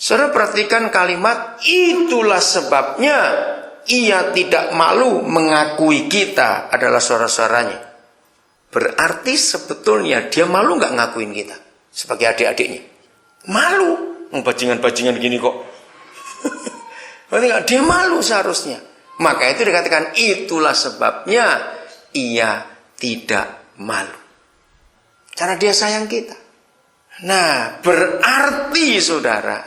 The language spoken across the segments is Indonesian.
Saudara perhatikan kalimat, itulah sebabnya ia tidak malu mengakui kita adalah saudara-saudaranya. Berarti sebetulnya dia malu nggak ngakuin kita sebagai adik-adiknya? Malu. Bajingan-bajingan gini kok. Dia malu seharusnya. Maka itu dikatakan itulah sebabnya ia tidak malu. Karena dia sayang kita. Nah, berarti saudara,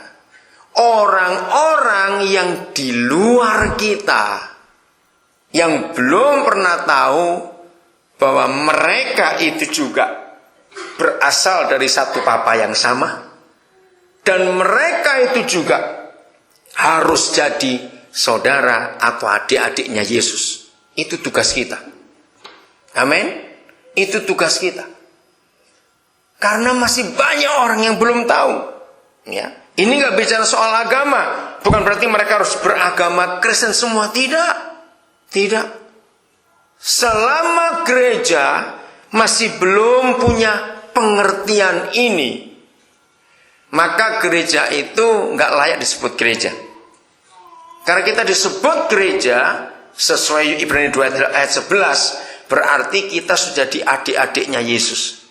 orang-orang yang di luar kita, yang belum pernah tahu bahwa mereka itu juga berasal dari satu papa yang sama, dan mereka itu juga harus jadi saudara atau adik-adiknya Yesus. Itu tugas kita. Amin. Itu tugas kita. Karena masih banyak orang yang belum tahu. Ya, ini nggak bicara soal agama. Bukan berarti mereka harus beragama Kristen semua. Tidak. Tidak. Selama gereja masih belum punya pengertian ini, maka gereja itu nggak layak disebut gereja. Karena kita disebut gereja sesuai Ibrani 2 ayat 11, berarti kita sudah jadi adik-adiknya Yesus.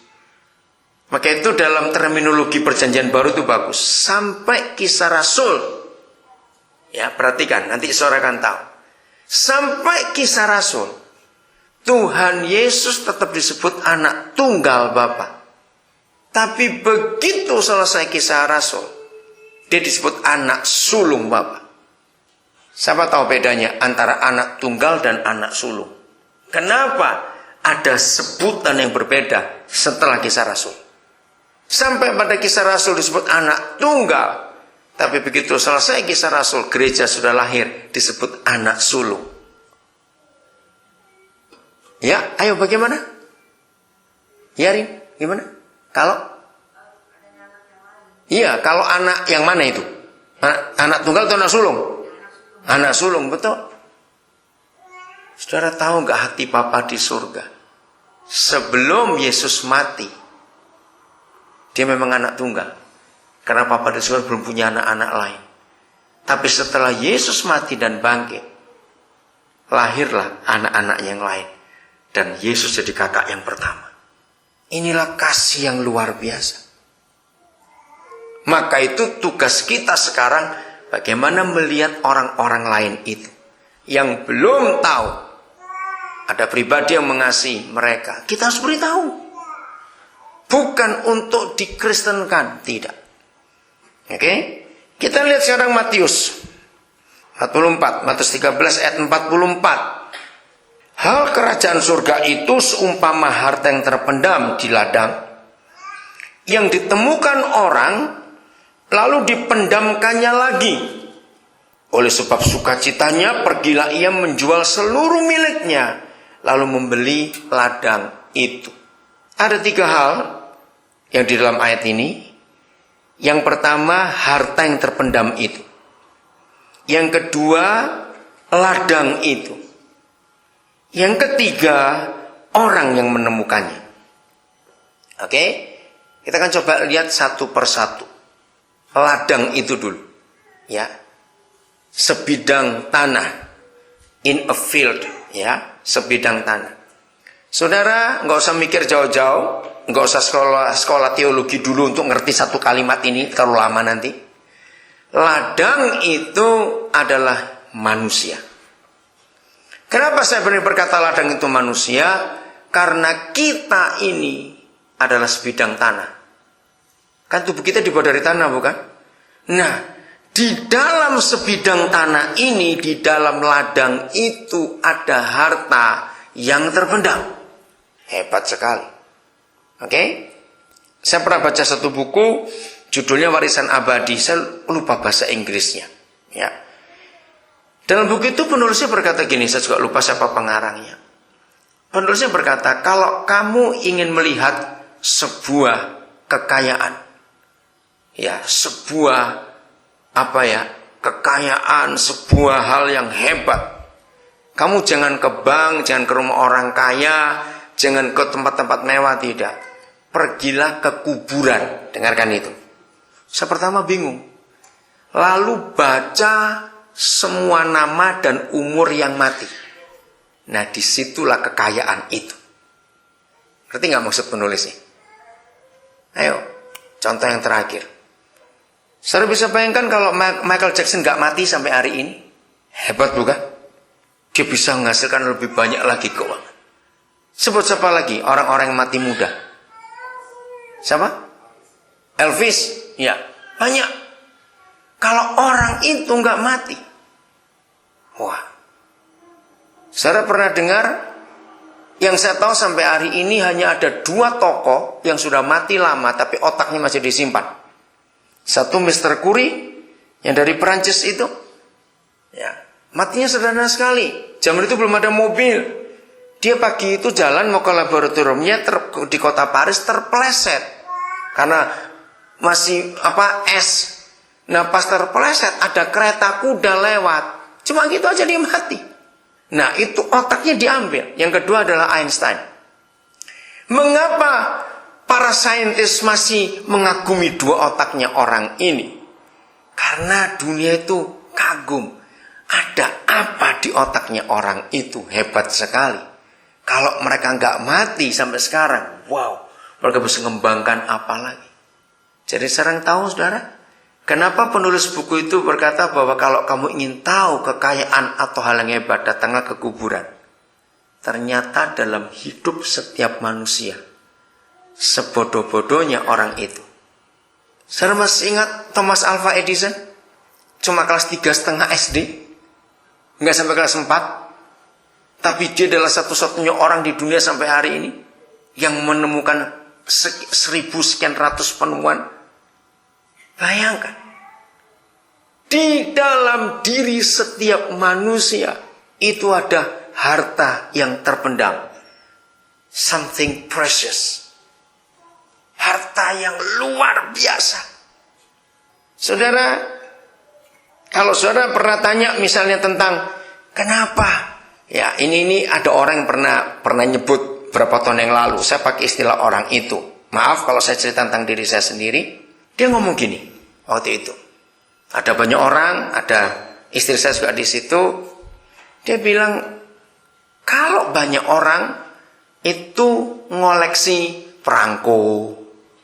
Maka itu dalam terminologi perjanjian baru itu bagus. Sampai Kisah Rasul. Ya, perhatikan, nanti saudara akan tahu. Sampai Kisah Rasul, Tuhan Yesus tetap disebut anak tunggal Bapa. Tapi begitu selesai Kisah Rasul, dia disebut anak sulung Bapa. Siapa tahu bedanya antara anak tunggal dan anak sulung? Kenapa ada sebutan yang berbeda setelah Kisah Rasul? Sampai pada Kisah Rasul disebut anak tunggal, tapi begitu selesai Kisah Rasul, gereja sudah lahir, disebut anak sulung. Ya, ayo bagaimana? Ya, Rin, gimana? Iya, kalau anak yang mana itu? Anak tunggal atau anak sulung? Anak sulung, betul. Saudara tahu nggak hati Papa di surga? Sebelum Yesus mati, dia memang anak tunggal. Karena Papa di surga belum punya anak-anak lain. Tapi setelah Yesus mati dan bangkit, lahirlah anak-anak yang lain. Dan Yesus jadi kakak yang pertama. Inilah kasih yang luar biasa. Maka itu tugas kita sekarang, bagaimana melihat orang-orang lain itu yang belum tahu ada pribadi yang mengasihi mereka. Kita harus beritahu. Bukan untuk dikristenkan, tidak. Oke? Kita lihat sekarang Matius 44, Matius 13 ayat 44. Hal kerajaan surga itu seumpama harta yang terpendam di ladang, yang ditemukan orang, lalu dipendamkannya lagi. Oleh sebab sukacitanya, pergilah ia menjual seluruh miliknya, lalu membeli ladang itu. Ada 3 hal yang di dalam ayat ini. Yang pertama, harta yang terpendam itu. Yang kedua, ladang itu. Yang ketiga, orang yang menemukannya. Oke? Kita akan coba lihat satu persatu. Ladang itu dulu. Ya. Sebidang tanah. In a field. Ya. Sebidang tanah. Saudara, nggak usah mikir jauh-jauh. Nggak usah sekolah teologi dulu untuk ngerti satu kalimat ini. Terlalu lama nanti. Ladang itu adalah manusia. Kenapa saya berkata ladang itu manusia? Karena kita ini adalah sebidang tanah. Kan tubuh kita dibuat dari tanah, bukan? Nah, di dalam sebidang tanah ini, di dalam ladang itu ada harta yang terpendam. Hebat sekali. Oke? Saya pernah baca satu buku, judulnya Warisan Abadi. Saya lupa bahasa Inggrisnya. Ya. Dalam buku itu penulisnya berkata gini, saya juga lupa siapa pengarangnya. Penulisnya berkata, kalau kamu ingin melihat sebuah kekayaan, ya, sebuah kekayaan, sebuah hal yang hebat, kamu jangan ke bank, jangan ke rumah orang kaya, jangan ke tempat-tempat mewah, tidak. Pergilah ke kuburan. Dengarkan itu. Saya pertama bingung. lalu baca semua nama dan umur yang mati. Nah, disitulah kekayaan itu. Ngerti nggak maksud penulisnya? Ayo, contoh yang terakhir. Saudara bisa bayangkan kalau Michael Jackson nggak mati sampai hari ini? Hebat bukan? Dia bisa menghasilkan lebih banyak lagi keuangan. Sebut siapa lagi orang-orang yang mati muda? Siapa? Elvis? Ya, banyak. Kalau orang itu nggak mati, wah. Saudara pernah dengar? Yang saya tahu sampai hari ini hanya ada 2 tokoh yang sudah mati lama, tapi otaknya masih disimpan. Satu Mr. Curie, yang dari Perancis itu, ya, matinya sederhana sekali. Zaman itu belum ada mobil. Dia pagi itu jalan mau ke laboratoriumnya di kota Paris, terpeleset karena masih es. Nah, pas terpeleset ada kereta kuda lewat. Cuma gitu aja dia mati. Nah, itu otaknya diambil. Yang kedua adalah Einstein. Mengapa para saintis masih mengagumi 2 otaknya orang ini? Karena dunia itu kagum. Ada apa di otaknya orang itu? Hebat sekali. Kalau mereka nggak mati sampai sekarang, wow, mereka bisa mengembangkan apa lagi? Jadi sekarang tahu, saudara, kenapa penulis buku itu berkata bahwa kalau kamu ingin tahu kekayaan atau hal yang hebat, datanglah ke kuburan. Ternyata dalam hidup setiap manusia, sebodoh-bodohnya orang itu. Saudara masih ingat Thomas Alva Edison? Cuma kelas 3,5 SD, nggak sampai kelas 4. Tapi dia adalah satu-satunya orang di dunia sampai hari ini yang menemukan 1.000 sekian ratus penemuan. Bayangkan, di dalam diri setiap manusia itu ada harta yang terpendam. Something precious. Harta yang luar biasa. Saudara, kalau saudara pernah tanya misalnya tentang kenapa? Ya, ini ada orang yang pernah nyebut berapa tahun yang lalu. Saya pakai istilah orang itu. Maaf kalau saya cerita tentang diri saya sendiri. Dia ngomong gini waktu itu. Ada banyak orang, ada istri saya juga di situ. Dia bilang, kalau banyak orang itu ngoleksi perangko,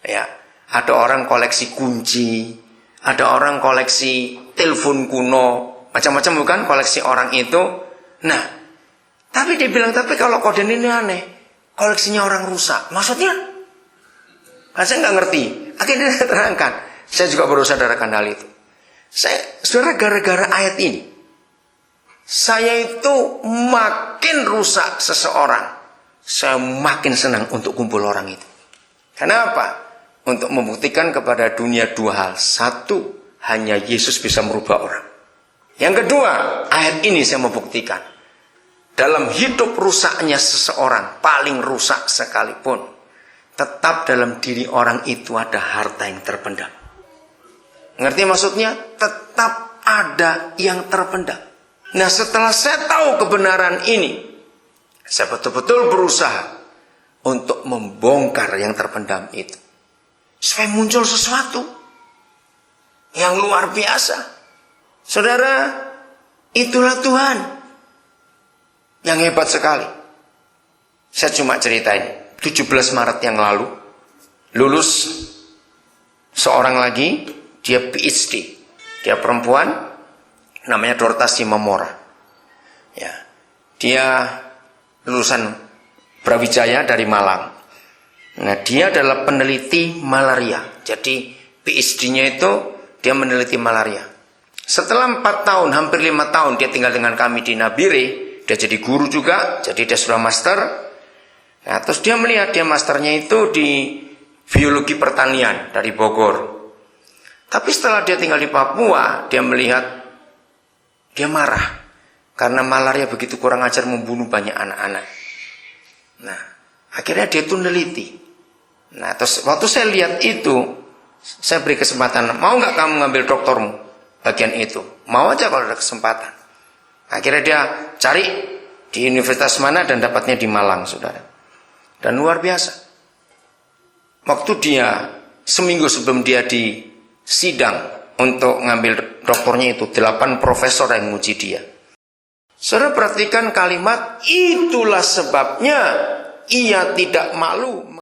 ya, ada orang koleksi kunci, ada orang koleksi telepon kuno, macam-macam bukan koleksi orang itu. Nah, tapi dia bilang, tapi kalau kode ini aneh, koleksinya orang rusak. Maksudnya? Kan saya nggak ngerti. Akhirnya saya terangkan. Saya juga baru sadarkan hal itu. Saudara, gara-gara ayat ini, saya itu makin rusak seseorang, saya makin senang untuk kumpul orang itu. Kenapa? Untuk membuktikan kepada dunia 2 hal. 1, hanya Yesus bisa merubah orang. Yang kedua, ayat ini saya membuktikan. Dalam hidup rusaknya seseorang, paling rusak sekalipun, tetap dalam diri orang itu ada harta yang terpendam. Ngerti maksudnya? Tetap ada yang terpendam. Nah, setelah saya tahu kebenaran ini, saya betul-betul berusaha untuk membongkar yang terpendam itu. Supaya muncul sesuatu yang luar biasa. Saudara, itulah Tuhan yang hebat sekali. Saya cuma ceritain, 17 Maret yang lalu, lulus seorang lagi, dia PhD. Dia perempuan, namanya Dorta Simamora. Ya, dia lulusan Brawijaya dari Malang. Nah, dia adalah peneliti malaria. Jadi PhD-nya itu dia meneliti malaria. Setelah 4 tahun, hampir 5 tahun dia tinggal dengan kami di Nabire. Dia jadi guru juga, jadi dia sudah master. Nah, terus dia melihat dia masternya itu di biologi pertanian dari Bogor. Tapi setelah dia tinggal di Papua, dia melihat, dia marah. Karena malaria begitu kurang ajar membunuh banyak anak-anak. Nah, akhirnya dia itu neliti. Nah, terus waktu saya lihat itu, saya beri kesempatan, mau nggak kamu ngambil doktormu bagian itu? Mau aja kalau ada kesempatan. Akhirnya dia cari di universitas mana dan dapatnya di Malang, saudara. Dan luar biasa. Waktu dia, seminggu sebelum dia di sidang untuk ngambil doktornya itu 8 profesor yang nguji dia. Saudara perhatikan kalimat, itulah sebabnya ia tidak malu